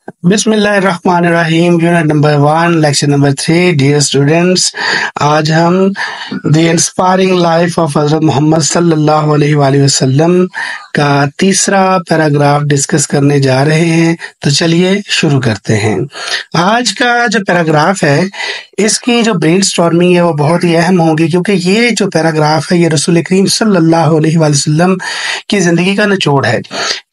بسم اللہ الرحمن الرحیم، unit number 1، lecture number 3۔ Dear students, آج ہم دی انسپائرنگ لائف آف حضرت محمد صلی اللہ علیہ وآلہ وسلم کا تیسرا پیراگراف ڈسکس کرنے جا رہے ہیں۔ تو چلیے شروع کرتے ہیں۔ آج کا جو پیراگراف ہے اس کی جو برین سٹارمنگ ہے وہ بہت ہی اہم ہوگی، کیونکہ یہ جو پیراگراف ہے یہ رسول کریم صلی اللہ علیہ وآلہ وسلم کی زندگی کا نچوڑ ہے۔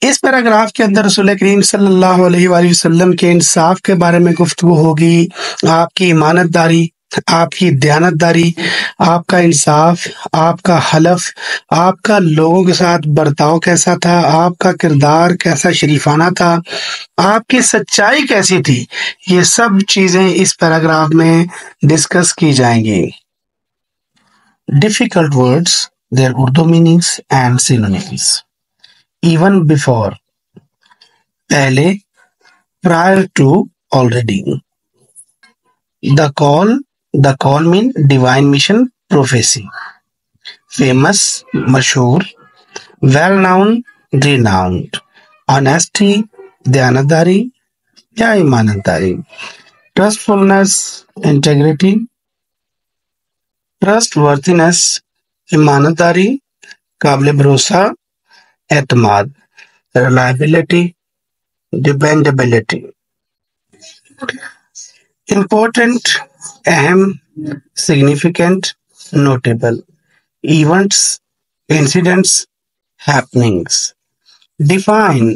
اس پیراگراف کے اندر رسول کریم صلی اللہ علیہ وآلہ وسلم کے انصاف کے بارے میں گفتگو ہوگی، آپ کی امانت داری، آپ کی دیانت داری، آپ کا انصاف، آپ کا حلف، آپ کا لوگوں کے ساتھ برتاؤ کیسا تھا، آپ کا کردار کیسا شریفانہ تھا، آپ کی سچائی کیسی تھی، یہ سب چیزیں اس پیراگراف میں ڈسکس کی جائیں گی۔ Difficult words, their Urdu meanings and synonyms۔ even before، پہلے، prior to، already۔ the call mean divine mission prophecy۔ famous، مشہور۔ well known، renowned۔ honesty، دیانتداری یا ایمانتداری۔ trustfulness، integrity۔ trustworthiness، ایمانتداری، قابل بھروسہ، اعتماد۔ reliability، dependability۔ important، اہم، significant، notable۔ events، incidents، happenings۔ define،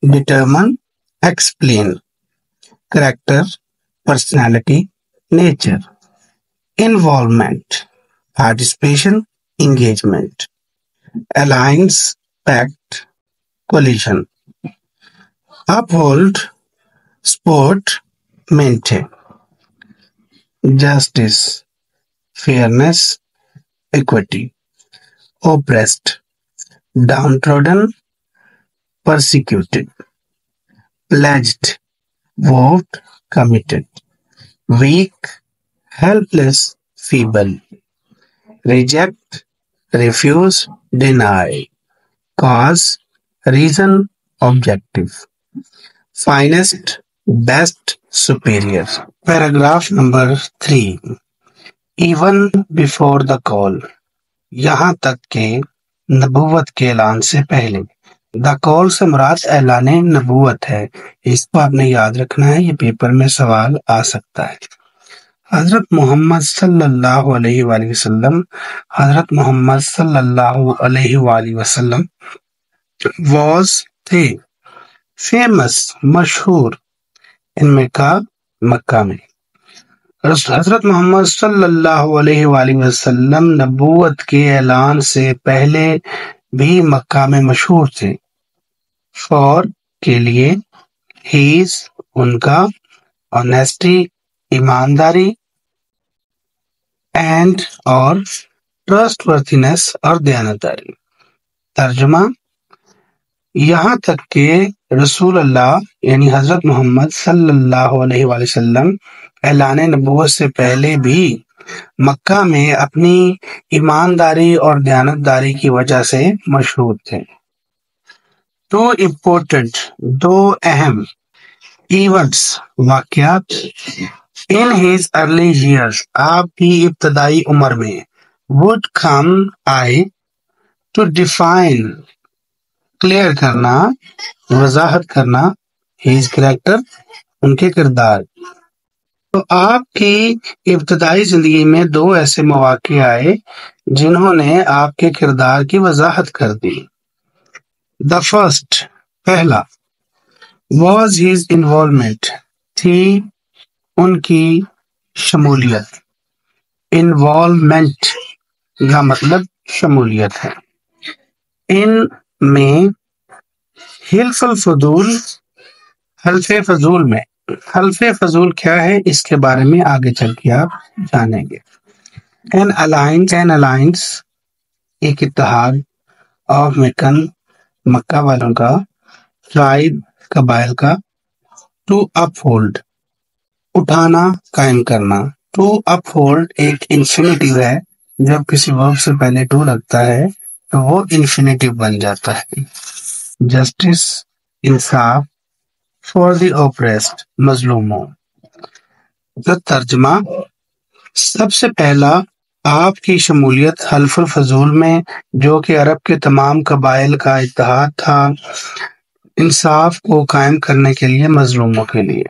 determine، explain۔ character، personality، nature۔ involvement، participation، engagement۔ alliance، pact، coalition۔ uphold، support، maintain۔ justice، fairness، equity۔ oppressed، downtrodden، persecuted۔ pledged، vowed، committed۔ weak، helpless، feeble۔ reject، refuse، deny۔ cause، reason، objective۔ finest، best، superior۔ Paragraph number 3۔ even before the call، یہاں تک کہ نبوت کے اعلان سے پہلے۔ دا کال سے مراد اعلان نبوت ہے، اس کو آپ نے یاد رکھنا ہے، یہ پیپر میں سوال آ سکتا ہے۔ حضرت محمد صلی اللہ علیہ وآلہ وسلم، حضرت محمد صلی اللہ علیہ وآلہ وسلم واز، تھے، فیمس، مشہور، ان مکہ میں۔ حضرت محمد صلی اللہ علیہ وآلہ وسلم نبوت کے اعلان سے پہلے بھی مکہ میں مشہور تھے۔ فور، کے لیے، ہیز، ان کا، آنیسٹی، ایمانداری، اینڈ، اور، ٹرسٹ ورتھینس، اور دیانتداری۔ ترجمہ، یہاں تک کہ رسول اللہ یعنی حضرت محمد صلی اللہ علیہ وآلہ وسلم اعلان نبوت سے پہلے بھی مکہ میں اپنی ایمانداری اور دیانتداری کی وجہ سے مشہور تھے۔ دو امپورٹنٹ، دو اہم، ایونٹس، واقعات، ان ہیز ارلی ایئرس، آپ کی ابتدائی عمر میں، would come، آئے، ٹو ڈیفائن، کلیئر کرنا، وضاحت کرنا، ہیز کریکٹر، ان کے کردار۔ تو آپ کی ابتدائی زندگی میں دو ایسے مواقع آئے جنہوں نے آپ کے کردار کی وضاحت کر دی۔ دا فرسٹ، پہلا، واز ہیز انوالومنٹ، تھی ان کی شمولیت۔ انوالومنٹ کا مطلب شمولیت ہے۔ ان میں، حلف الفضول، حلف فضول میں، حلف فضول کیا ہے اس کے بارے میں آگے چل کے آپ جانیں گے۔ این الائنس، ایک اتحاد، آف مکن، مکہ والوں کا، ٹرائب، قبائل کا، ٹو اپ ہولڈ، اٹھانا، قائم کرنا۔ ٹو اپ ہولڈ ایک انفینیٹیو ہے، جب کسی ورب سے پہلے ٹو لگتا ہے تو وہ انفینیٹیو بن جاتا ہے۔ جسٹس، انصاف، for the oppressed, مظلوموں. The ترجمہ: سب سے پہلا آپ کی شمولیت حلف الفضول میں، جو کہ عرب کے تمام قبائل کا اتحاد تھا انصاف کو قائم کرنے کے لیے مظلوموں کے لیے.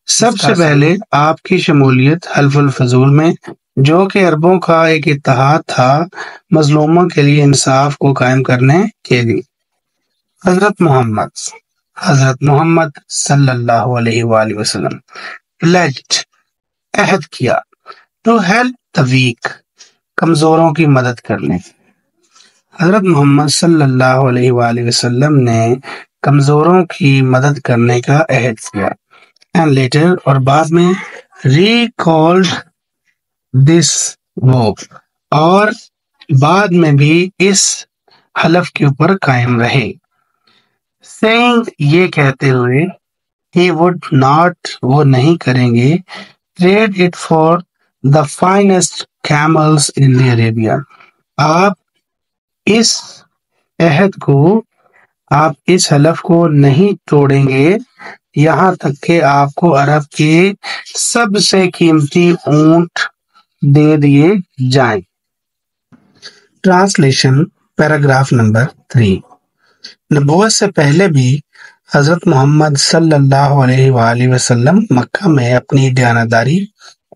سب سے پہلے آپ کی شمولیت حلف الفضول میں، جو کہ عربوں کا ایک اتحاد تھا مظلوموں کے لیے انصاف کو قائم کرنے کے لیے. حضرت محمد صلی اللہ علیہ وآلہ وسلم pledged عہد کیا to help the weak کمزوروں کی مدد کرنے. حضرت محمد صلی اللہ علیہ وآلہ وسلم نے کمزوروں کی مدد کرنے کا عہد کیا. And later اور بعد میں recalled this vow اور بعد میں بھی اس حلف کے اوپر قائم رہے. saying یہ کہتے ہوئے he would not وہ نہیں کریں گے trade it for the finest camels in the Arabia. آپ اس حلف کو نہیں توڑیں گے یہاں تک کہ آپ کو عرب کے سب سے قیمتی اونٹ دے دیے جائیں. Translation paragraph number 3. نبوت سے پہلے بھی حضرت محمد صلی اللہ علیہ وآلہ وسلم مکہ میں اپنی دیانتداری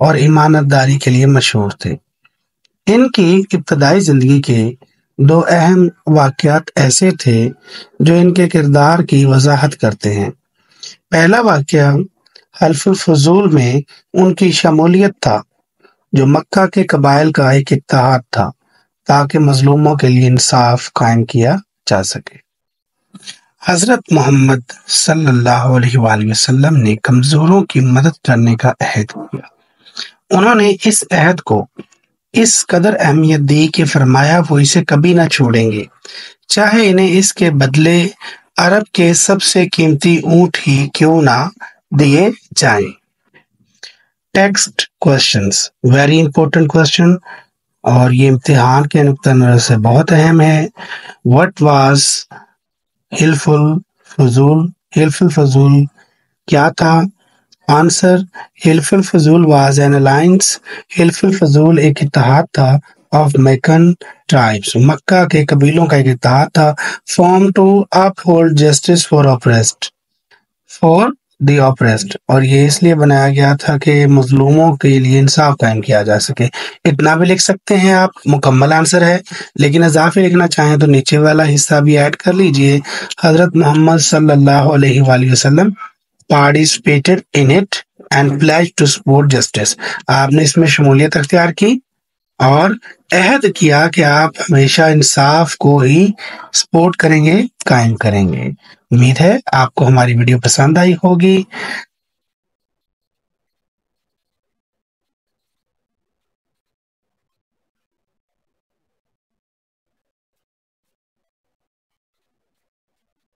اور امانت داری کے لیے مشہور تھے. ان کی ابتدائی زندگی کے 2 اہم واقعات ایسے تھے جو ان کے کردار کی وضاحت کرتے ہیں. پہلا واقعہ حلف الفضول میں ان کی شمولیت تھا، جو مکہ کے قبائل کا ایک اتحاد تھا تاکہ مظلوموں کے لیے انصاف قائم کیا جا سکے. حضرت محمد صلی اللہ علیہ وآلہ وسلم نے کمزوروں کی مدد کرنے کا عہد کیا. انہوں نے اس عہد کو اس قدر اہمیت دی کہ فرمایا وہ اسے کبھی نہ چھوڑیں گے، چاہے انہیں اس کے بدلے عرب کے سب سے قیمتی اونٹ ہی کیوں نہ دیے جائیں. Text questions, very important question اور یہ امتحان کے نقطہ نظر سے بہت اہم ہے. وٹ واز حلف الفضول؟ حلف الفضول کیا تھا؟ آنسر: حلف الفضول واز این الائنس. حلف الفضول ایک اتحاد تھا آف میکن ٹرائبس، مکہ کے قبیلوں کا ایک اتحاد تھا. Form to up hold justice for the oppressed، اور یہ اس لیے بنایا گیا تھا کہ مظلوموں کے لیے انصاف قائم کیا جا سکے. اتنا بھی لکھ سکتے ہیں آپ، مکمل آنسر ہے، لیکن اضافی لکھنا چاہیں تو نیچے والا حصہ بھی ایڈ کر لیجئے. حضرت محمد صلی اللہ علیہ وآلہ وسلم participated in it and pledged to support justice. آپ نے اس میں شمولیت اختیار کی اور عہد کیا کہ آپ ہمیشہ انصاف کو ہی سپورٹ کریں گے، قائم کریں گے. امید ہے آپ کو ہماری ویڈیو پسند آئی ہوگی.